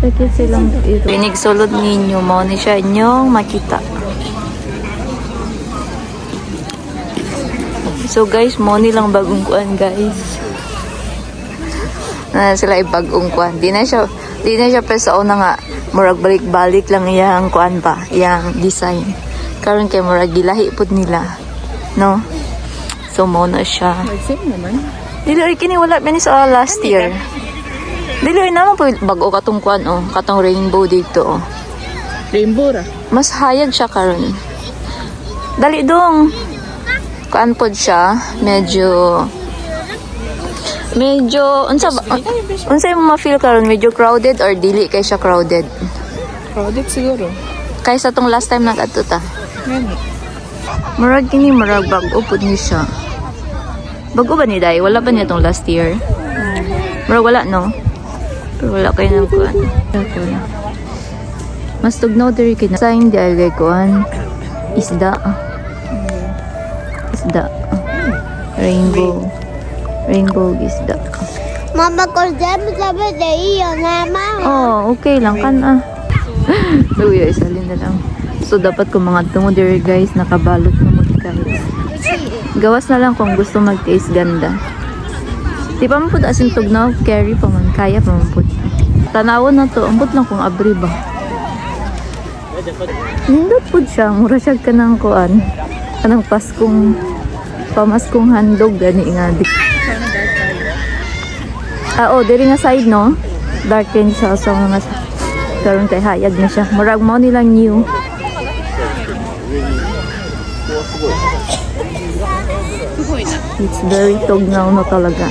Sakit silang ito. Pinig sulod ninyo mo ni siya inyong makita. So guys, mo nilang bagong kuan guys. Na sila ibagong kuan. Di na siya pa sa una nga murag balik-balik lang iyang kuan pa, iyang design. Karon kay murag gilahi pud nila. No? So mo na siya. Same naman. Dili kini wala man sa last year. Dili naman po bago katong kuan oh, katong rainbow dito oh. Rainbow ra. Mas hayag siya karon. Dali dong. Kuan pod siya, medyo unsa mo ma-feel karon, medyo crowded or dili kay siya crowded? Crowded siguro. Kaysa tong last time nag-adto ta. Gani. Murag kini murag bag-o pod ni siya. Bago ba ni Day? Wala pa niya tong last year? Murag wala no? Pero wala kayo ng kuan. Mas tugnaw diri kay sign di ay kuan. Isda. Isda. Rainbow isda. Mama, sabi na iyo, mama. Oh, okay lang kan ah. Luya, isalin na lang. So, dapat kung mga tungo diri guys, nakabalot na mo guys. Gawas na lang kung gusto mag-taste ganda. Di pa man po asin tugnaw, carry pa man, kaya pa man po. Tanawon na to, ambot lang kung abri ba. Nindot po siya, mura siya ka ng kuan. Kanang pamaskong handog, gani nga. Oh, diri nga side no, dark din siya sa mga karon kay hayag na siya. Murag mo nilang new. It's very tugnaw na talaga.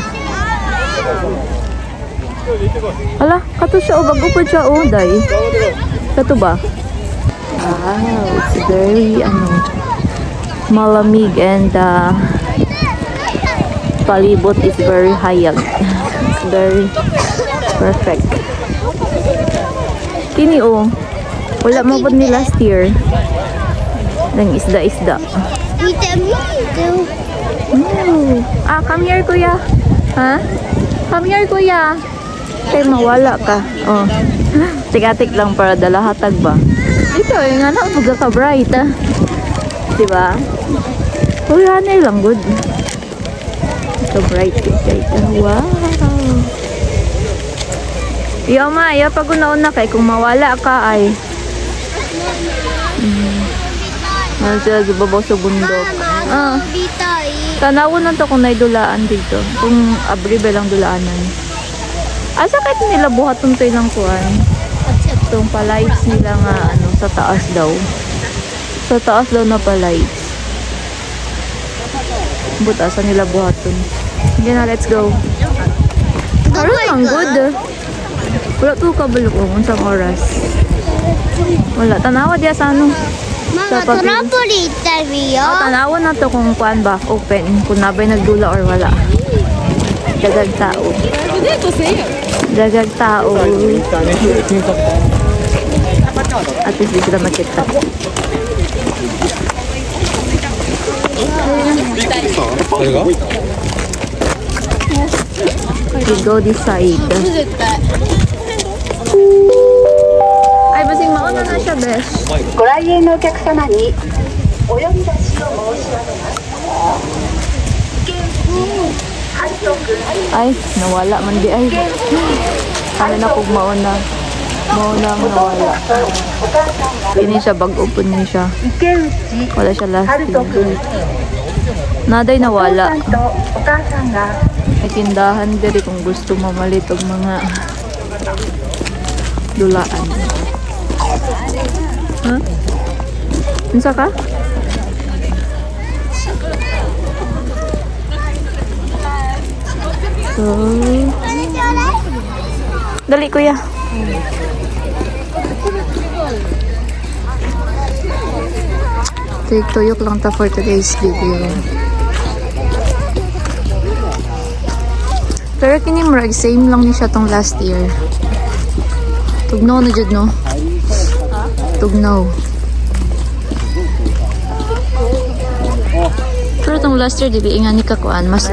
Ala, kato siya o bago po siya o day. Kato ba? Wow, it's very malamig and palibot is very hayag. It's very perfect. Kini o, wala mo po ni last year. Nang isda-isda. Come here kuya. Ha? Come here kuya. Kaya mawala ka. Oh. Tikatik lang para dalahatag ba? Ito eh, nga na, buga ka bright ah. Diba? Uy, hanay lang good. Ito bright ito. Wow. Yo ma, yo pag una-una kay kung mawala ka ay. Nasa babaw sa bundok. Tanawon lang to kung naidulaan dito. Kung abri lang dulaanan. Asa kahit nila buhaton to ilang kuhan. Itong palights nila nga sa taas daw. Sa taas daw na palights. Butasan nila buhaton. Sige na, let's go. Karoon ang good. Wala to kabalo ko unsang oras. Wala tanawa dia sa Mama, trampoline tayo. Tanawa na to kung kuan ba open, kung nabay nagdula or wala. Dagag tao. Dagag tao. At least di sila makita. We go this side. Ay, basing mauna na siya, besh. ご来園のお客様にお呼び出しを申し上げます。Ay, nawala man di ay. Kaya na kung mauna. Mauna ang nawala. Ini siya, bag-open niya siya. Wala siya last year. Naday nawala. May tindahan diri kung gusto mamalit og mga dulaan. Huh? Unsa ka? So, dali kuya. Tuyok lang ta for today's video. Pero kini murag same lang ni siya tong last year. Tugnaw na jud no. Tugnaw. Pero tong last year dibi nga ni kakuan mas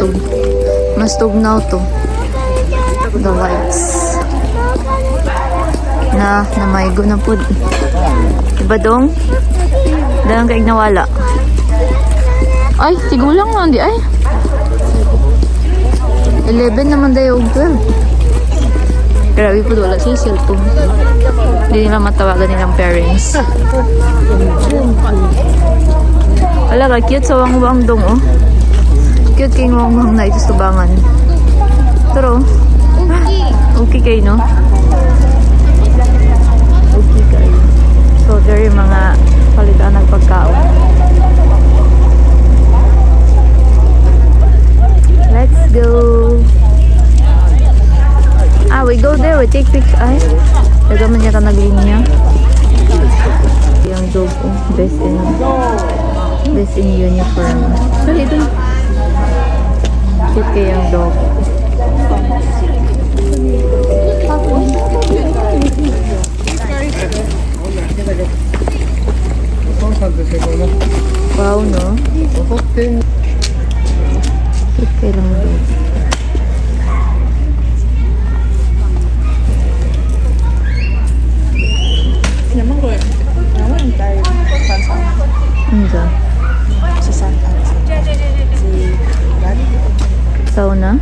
tugnaw to. The lights. na maygo na po. Diba dong? Dalang kaig nawala. Ay, tigulang lang di ay. 11 naman dayo og 12. Grabe po wala siya cellphone. Hindi nila matawagan nilang parents. Wala ka, cute sa wang-wang dong oh. Cute kayong wang-wang na ito sa tubangan. Pero, okay kayo no? Okay kayo. So, there yung mga palitaan ng pagkaon. Let's go! Ah, we go there. We take picture. Ay, nagaman niya ka naglinya. Yung dog, oh, best in uniform. Sorry, ito. Cute kayang dog. Wow, no? Cute kayang dog. Ano? Sauna?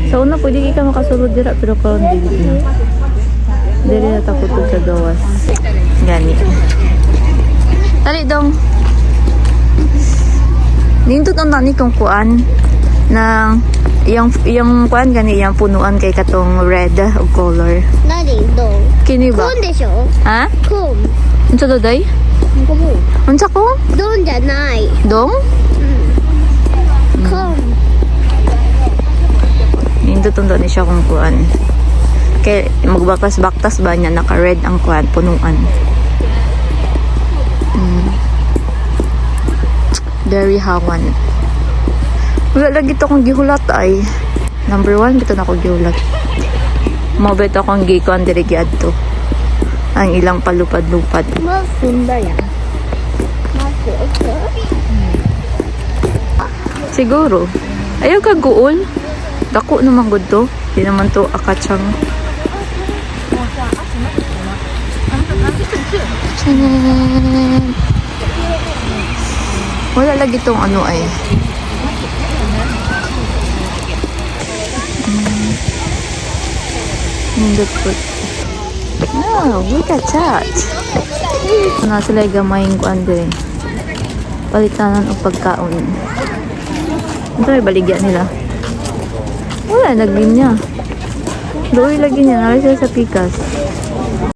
Sauna, pwede ka makasulod dira pero karon dili na. Dili na takot sa gawas. Gani. Dali dong. Nindot ang tani kong kuan ng yung kuan gani yung punuan kay katong red o color. Nani, dong. Kini ba? Kun desho? Ha? Kun. Unsa daday? Kumu. Unsa ko? Don janai. Dong? Kun. Nindot ang tani siya kung kuan. Kay magbaktas-baktas ba niya naka-red ang kuan punuan. Very hawan. Wala lagi ito akong gihulat ay. Number 1, bito na ako gihulat. Mabit akong gikuan dirigyan to. Ang ilang palupad-lupad. Masunda yan. Siguro. Ayaw ka guol. Dako naman gud to. Di naman to akatsang. Chanan. Wala lagi tong ano ay. Nindot po. No, we got chat. Na sila gamayng kuan dire. Palitanan og pagkaon. Ito may baligya nila. Wala, naglinya. Doy lagi niya. Nari sila sa pikas.